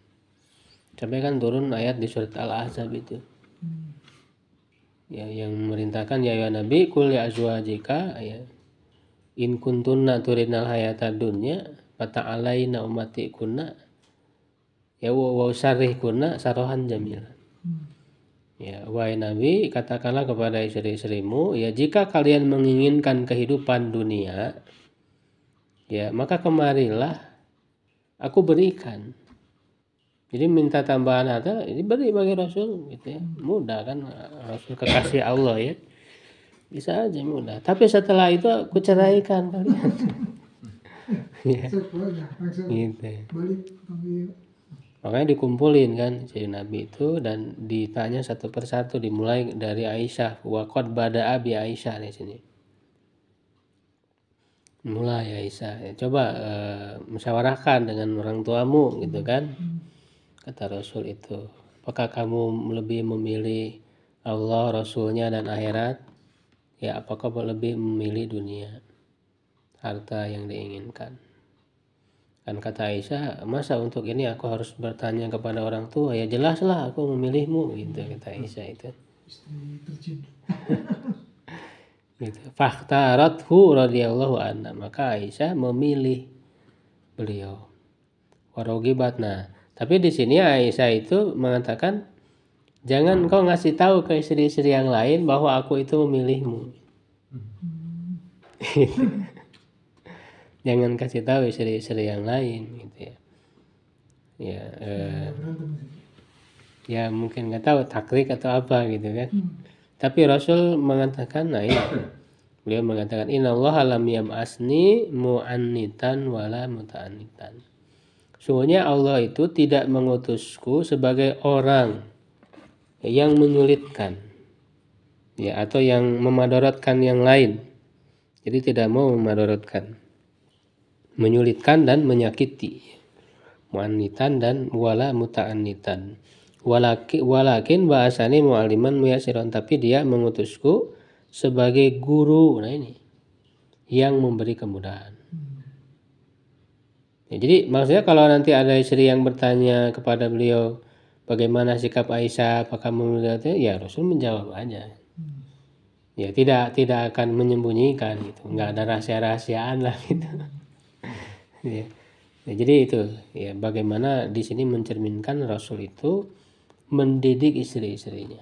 Sampai kan turun ayat di surat Al-Ahzab itu. Ya, yang memerintahkan ya Nabi kul ya azwajika ya in kuntunna turidnal hayatad dunya fata'alaina ummatikunna ya wa usarrihkunna sarahan jamil. Ya, wahai Nabi, katakanlah kepada istri-istrimu, ya jika kalian menginginkan kehidupan dunia, ya maka kemarilah aku berikan. Jadi minta tambahan harta, ini beri bagi Rasul gitu ya. Mudah kan, Rasul kekasih Allah ya. Bisa aja mudah. Tapi setelah itu aku ceraikan kalian. Ya. Gitu. Balik panggil. Makanya dikumpulin kan jadi Nabi itu dan ditanya satu persatu, dimulai dari Aisyah. Waqad bada'a bi Aisyah di sini. Mulai Aisyah. Ya, coba musyawarahkan dengan orang tuamu gitu kan. Kata Rasul itu. Apakah kamu lebih memilih Allah, Rasulnya dan akhirat? Ya, apakah lebih memilih dunia, harta yang diinginkan? Kan kata Aisyah, masa untuk ini aku harus bertanya kepada orang tua? Ya jelaslah aku memilihmu gitu kata Aisyah itu. Istri tercinta. Gitu. Fakhtarathu radhiyallahu anha, maka Aisyah memilih beliau. Warogibat. Nah, tapi di sini Aisyah itu mengatakan jangan kau ngasih tahu ke istri-istri yang lain bahwa aku itu memilihmu. Jangan kasih tahu istri-istri yang lain gitu ya. Ya, ya mungkin nggak tahu takrik atau apa gitu kan. Tapi Rasul mengatakan, nah ini beliau mengatakan innallaha lam yab'asni mu'annitan wala muta'annitan. Sungguhnya Allah itu tidak mengutusku sebagai orang yang menyulitkan ya atau yang memadaratkan yang lain. Jadi tidak mau memadaratkan, menyulitkan dan menyakiti, mu'annitan dan wala muta'annitan. Walakin bahasani mu'aliman muyasiron, tapi dia mengutusku sebagai guru. Nah ini yang memberi kemudahan. Ya, jadi maksudnya kalau nanti ada istri yang bertanya kepada beliau bagaimana sikap Aisyah, apakah memilihnya, ya Rasul menjawab aja. Ya tidak akan menyembunyikan gitu, nggak ada rahasia-rahasiaan lah gitu. Ya. Ya, jadi itu ya bagaimana di sini mencerminkan Rasul itu mendidik istri-istrinya.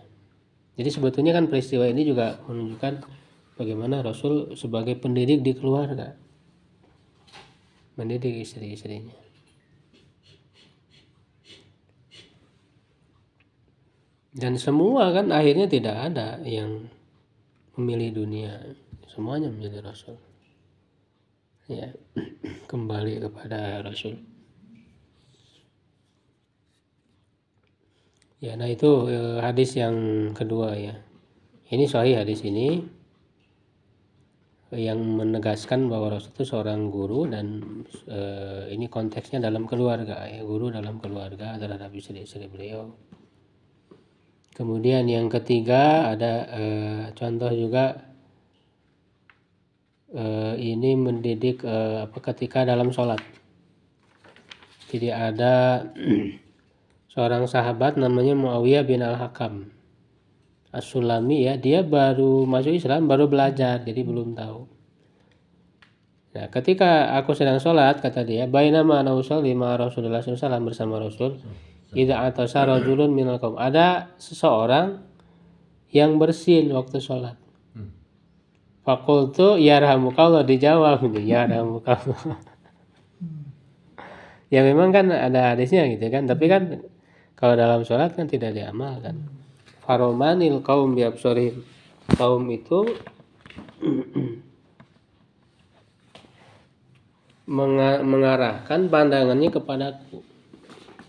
Jadi sebetulnya kan peristiwa ini juga menunjukkan bagaimana Rasul sebagai pendidik di keluarga, mendidik istri-istrinya. Dan semua kan akhirnya tidak ada yang memilih dunia, semuanya memilih Rasul. Ya, kembali kepada Rasul. Ya, nah itu hadis yang kedua ya. Ini sahih hadis ini. yang menegaskan bahwa Rasul itu seorang guru dan ini konteksnya dalam keluarga ya, guru dalam keluarga terhadap istri-istri beliau. Kemudian yang ketiga ada contoh juga ini mendidik ketika dalam sholat. Jadi ada seorang sahabat namanya Muawiyah bin Al-Hakam As-Sulami ya, dia baru masuk Islam, baru belajar, jadi belum tahu. Nah, ketika aku sedang sholat, kata dia, bainama ana usolli ma Rasulullah SAW bersama Rasul, idza atasa rajulun minal qaum. Ada seseorang yang bersin waktu sholat. Fakultu yarhamukallah, dijawab yarhamukallah. Ya memang kan ada hadisnya gitu kan, tapi kan kalau dalam sholat kan tidak diamalkan. Faromanil kaum biabsorihim, kaum itu mengarahkan pandangannya kepadaku,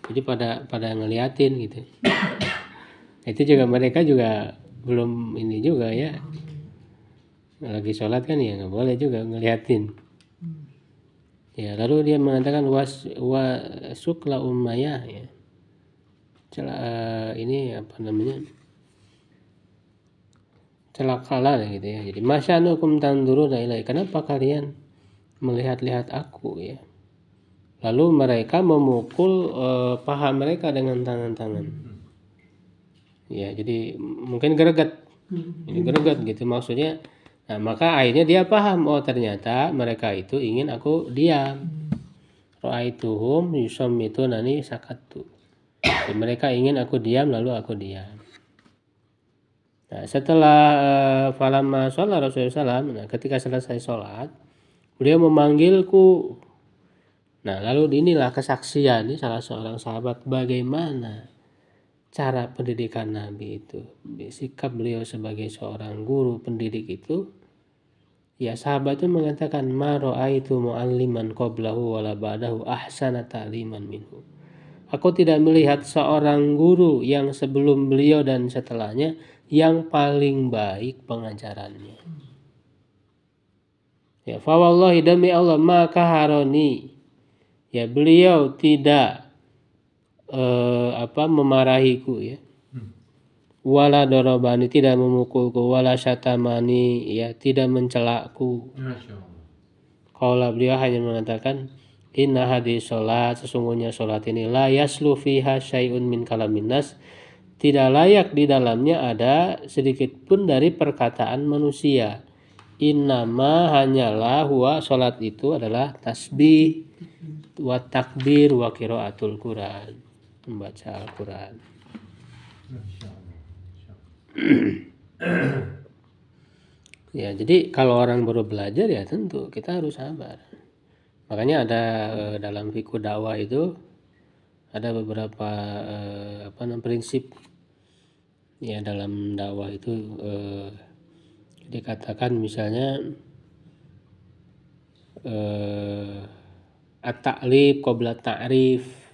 jadi pada ngeliatin gitu. Itu juga mereka juga belum ini juga ya, lagi sholat kan ya nggak boleh juga ngeliatin. Ya, lalu dia mengatakan wasukla umayyah ya. Ini apa namanya? Celakalah gitu ya. Jadi masyanukum tanduruna ilai. Kenapa kalian melihat-lihat aku ya? Lalu mereka memukul paha mereka dengan tangan-tangan. Ya, jadi mungkin greget. Ini greget gitu maksudnya. Nah, maka akhirnya dia paham, oh ternyata mereka itu ingin aku diam. Ra'aituhum yusammitunani sakattu. Jadi mereka ingin aku diam, lalu aku diam. Nah, setelah falamma sholat Rasulullah SAW, nah, ketika selesai sholat, beliau memanggilku. Nah, lalu inilah kesaksian ini salah seorang sahabat bagaimana cara pendidikan Nabi itu, sikap beliau sebagai seorang guru pendidik itu. Ya, sahabat itu mengatakan ma ra'aitu mu'alliman qablahu wala ba'dahu ahsana ta'liman minhu. Aku tidak melihat seorang guru yang sebelum beliau dan setelahnya yang paling baik pengajarannya. Ya, fa wallahi demi Allah maka haroni. Ya, beliau tidak memarahiku ya. Wala dorobani, tidak memukulku, wala syatamani, ya tidak mencelakku. Qala, beliau hanya mengatakan inna hadis sholat, sesungguhnya sholat ini la yaslu fiha syai'un min kalamin nas, tidak layak di dalamnya ada sedikit pun dari perkataan manusia. Innama, hanyalah huwa, sholat itu adalah tasbih wa takbir wa qiraatul Quran, membaca Al-Quran. Ya, jadi kalau orang baru belajar ya tentu kita harus sabar. Makanya ada dalam fikih dakwah itu ada beberapa prinsip ya dalam dakwah itu dikatakan misalnya at-ta'lib qabla ta'rif.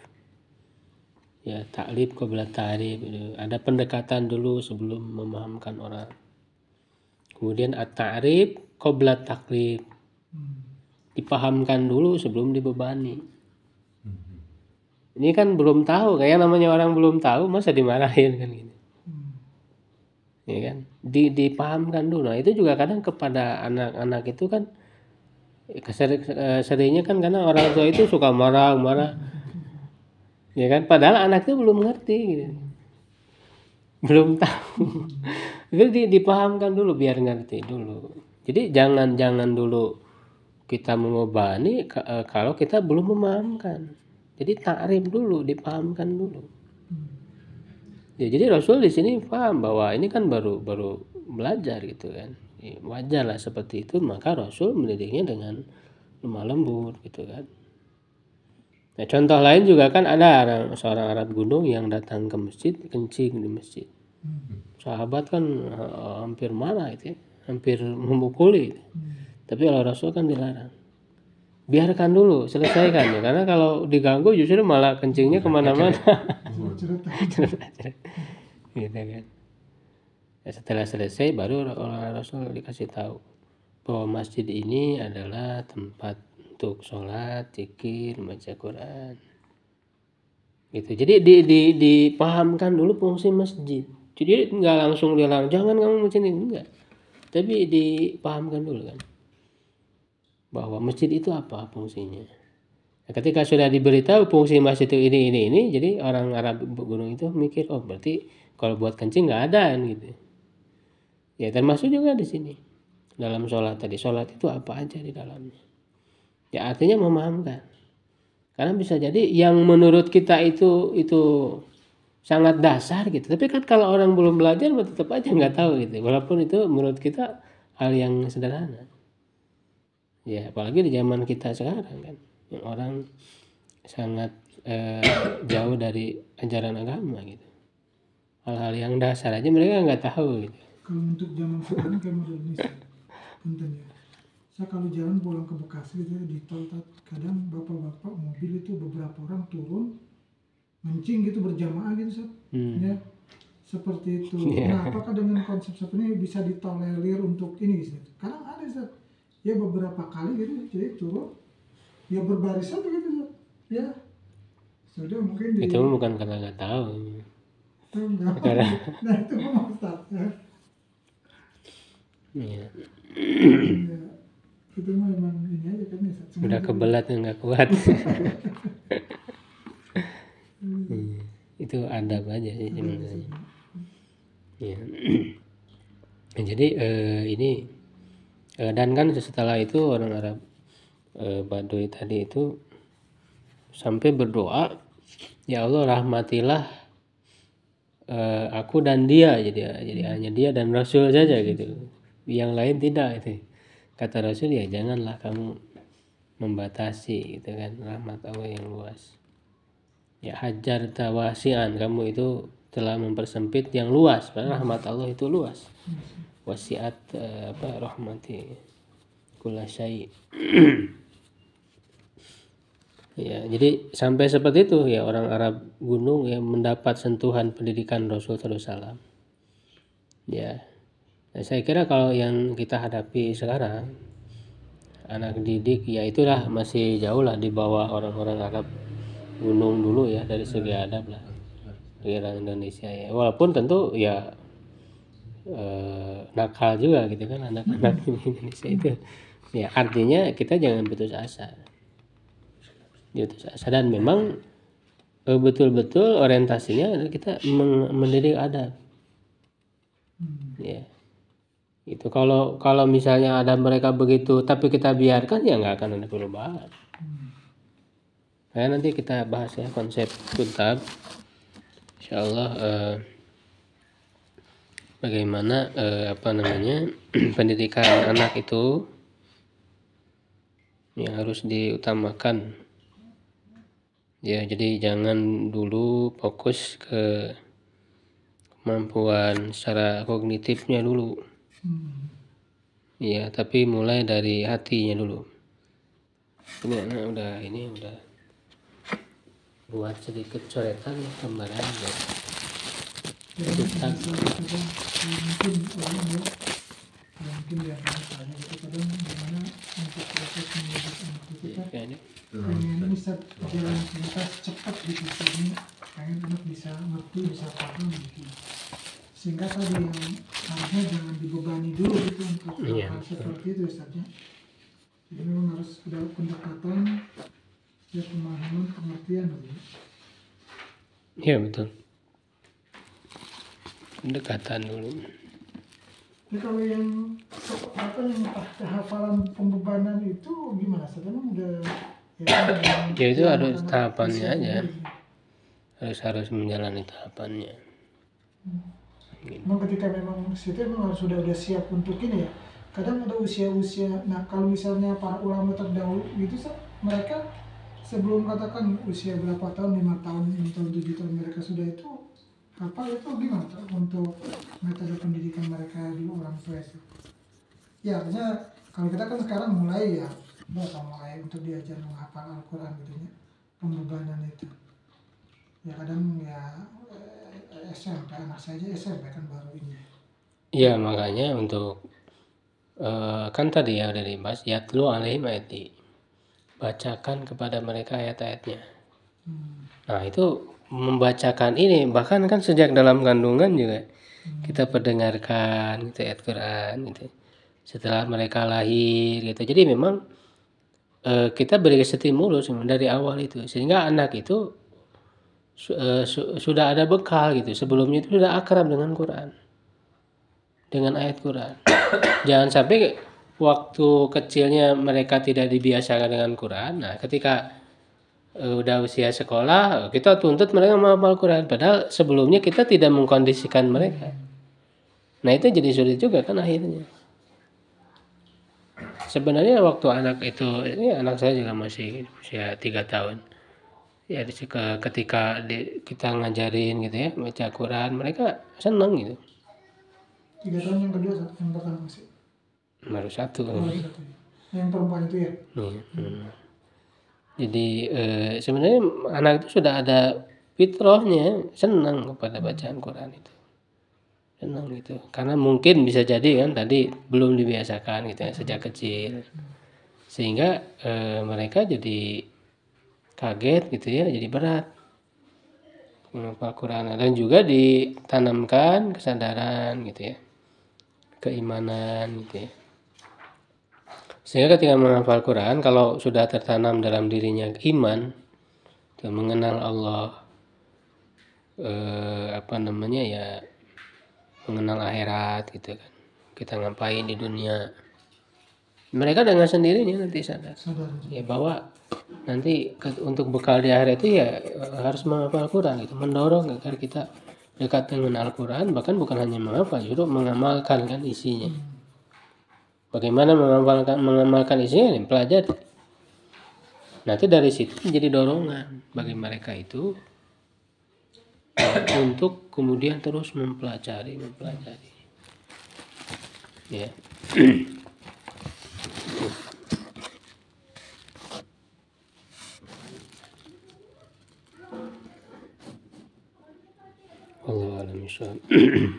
Ya, taklif qabla ta'rif, ada pendekatan dulu sebelum memahamkan orang. Kemudian at-ta'rif qabla taklif, dipahamkan dulu sebelum dibebani. Ini kan belum tahu, kayak namanya orang belum tahu masa dimarahin kan gitu. Ya kan? Dipahamkan dulu. Nah, itu juga kadang kepada anak-anak itu kan seringnya kan karena orang tua itu suka marah. Ya kan, padahal anak itu belum ngerti gitu. Belum tahu. Itu dipahamkan dulu biar ngerti dulu. Jadi jangan dulu kita mengobani kalau kita belum memahamkan. Jadi takrif dulu, dipahamkan dulu. Ya, jadi Rasul di sini paham bahwa ini kan baru belajar gitu kan. Ya, wajarlah seperti itu, maka Rasul mendidiknya dengan lemah lembut gitu kan. Nah, contoh lain juga kan ada seorang Arab gunung yang datang ke masjid, kencing di masjid. Sahabat kan hampir marah itu ya, hampir memukuli. Tapi kalau Rasul kan dilarang. Biarkan dulu, selesaikan ya, karena kalau diganggu justru malah kencingnya kemana-mana. Gitu kan. Ya, setelah selesai baru orang Rasul dikasih tahu bahwa masjid ini adalah tempat untuk sholat, zikir, baca Quran. Gitu. Jadi dipahamkan dulu fungsi masjid. Jadi nggak langsung dilarang, jangan kamu masjid ini, enggak. Tapi dipahamkan dulu kan, bahwa masjid itu apa fungsinya. Nah, ketika sudah diberitahu fungsi masjid itu ini, jadi orang Arab gunung itu mikir, oh berarti kalau buat kencing nggak ada kan gitu. Ya termasuk juga di sini dalam sholat tadi, sholat itu apa aja di dalamnya. Ya artinya memahamkan. Karena bisa jadi yang menurut kita itu sangat dasar gitu. Tapi kan kalau orang belum belajar tetap aja nggak tahu gitu. Walaupun itu menurut kita hal yang sederhana. Ya apalagi di zaman kita sekarang kan, yang orang sangat jauh dari ajaran agama gitu. Hal-hal yang dasar aja mereka nggak tahu gitu. Kalau untuk zaman sekarang kayak modernis, punten ya. Saya kalau jalan pulang ke Bekasi gitu ya, di tol kadang bapak-bapak mobil itu beberapa orang turun mencing gitu berjamaah gitu Sat. Ya seperti itu. Nah apakah dengan konsep seperti ini bisa ditolerir untuk ini Sat? Kadang ada Sat, ya beberapa kali gitu jadi turun ya berbaris aja gitu Sat. Ya sudah mungkin Itu bukan karena nggak tahu. Nah itu memang Ustaz ya. Iya. Ya, itu memang ini aja kan ya Sat. Udah kebelat nggak kuat. Itu adab aja sih sebenarnya. Ya. Jadi ini dan kan setelah itu orang Arab Baduy tadi itu sampai berdoa, ya Allah rahmatilah aku dan dia, jadi hanya dia dan Rasul saja gitu, yang lain tidak itu. Kata Rasul, ya janganlah kamu membatasi gitu kan rahmat Allah yang luas. Ya hajar tawasian, kamu itu telah mempersempit yang luas, padahal rahmat Allah itu luas. Wasiat rahmati kullasyai. Ya, jadi sampai seperti itu ya orang Arab gunung yang mendapat sentuhan pendidikan Rasul SAW. Ya, nah, saya kira kalau yang kita hadapi sekarang anak didik ya itulah masih jauh lah di bawah orang-orang Arab gunung dulu ya dari segi adab lah di orang Indonesia ya. Walaupun tentu ya nakal juga gitu kan anak-anak Indonesia itu. Ya artinya kita jangan putus asa. Dan memang betul-betul orientasinya kita mendidik adab. Ya. Itu kalau misalnya ada mereka begitu tapi kita biarkan ya nggak akan ada perubahan. Nah, nanti kita bahas ya konsep tuntab. Insyaallah bagaimana pendidikan anak itu yang harus diutamakan. Ya, jadi jangan dulu fokus ke kemampuan secara kognitifnya dulu. Ya, tapi mulai dari hatinya dulu. Ini anak udah buat sedikit coretan ya gambaran ya. Mungkin dia misalnya itu kadang gimana untuk proses mendidik anak itu kan pengen bisa jalan pintas cepat gitu ini pengen anak bisa ngerti bisa paham gitu sehingga tadi yang harusnya jangan dibebani dulu gitu untuk hal seperti itu saja. Jadi memang harus ada pendekatan ya pemahaman pengertian gitu. Ya betul, pendekatan dulu. Jadi kalau yang hafalan pembebanan itu gimana? Sebenarnya udah ya itu harus tahapannya aja. Harus menjalani tahapannya. Memang ketika memang situ memang sudah siap untuk ini ya. Kadang ada usia-usia. Nah kalau misalnya para ulama terdahulu gitu mereka sebelum katakan usia berapa tahun 5 tahun 6 tahun 7 tahun mereka sudah itu apa itu gimana untuk metode pendidikan mereka di orang tua itu? Ya artinya kalau kita kan sekarang mulai untuk diajar menghafal Al-Quran gitu ya, pembebanan itu. Ya kadang ya SMP anak saya aja SMP kan baru ini. Ya makanya untuk kan tadi ya udah dibahas, yatlu alaihim ayati, bacakan kepada mereka ayat-ayatnya. Nah itu membacakan ini bahkan kan sejak dalam kandungan juga kita perdengarkan gitu ayat Quran gitu. Setelah mereka lahir gitu. Jadi memang kita beri stimulus dari awal itu sehingga anak itu sudah ada bekal gitu. Sebelumnya itu sudah akrab dengan Quran, dengan ayat Quran. Jangan sampai waktu kecilnya mereka tidak dibiasakan dengan Quran. Nah, ketika udah usia sekolah, kita tuntut mereka menghafal Quran. Padahal sebelumnya kita tidak mengkondisikan mereka. Nah, itu jadi sulit juga kan akhirnya. Sebenarnya waktu anak itu, ini anak saya juga masih usia 3 tahun. Ya, ketika kita ngajarin gitu ya, baca Quran, mereka senang gitu. 3 tahun yang kedua, yang pertama masih. Baru satu. Baru satu. Yang perempuan itu ya. Jadi sebenarnya anak itu sudah ada fitrahnya senang kepada bacaan Quran itu, senang gitu. Karena mungkin bisa jadi kan tadi belum dibiasakan gitu ya sejak kecil, sehingga mereka jadi kaget gitu ya, jadi berat menghafal Quran. Dan juga ditanamkan kesadaran gitu ya, keimanan gitu ya. Sehingga ketika menghafal Quran, kalau sudah tertanam dalam dirinya iman, mengenal Allah, mengenal akhirat gitu kan, kita ngapain di dunia, mereka dengan sendirinya nanti sadar ya bahwa nanti untuk bekal di akhirat itu ya harus menghafal Quran gitu, mendorong agar kita dekat dengan Al-Quran, bahkan bukan hanya menghafal, justru mengamalkan kan isinya. Bagaimana mengamalkan isinya? Pelajari. Nanti dari situ menjadi dorongan bagi mereka itu untuk kemudian terus mempelajari. Ya. Wallahu a'lam bishawab.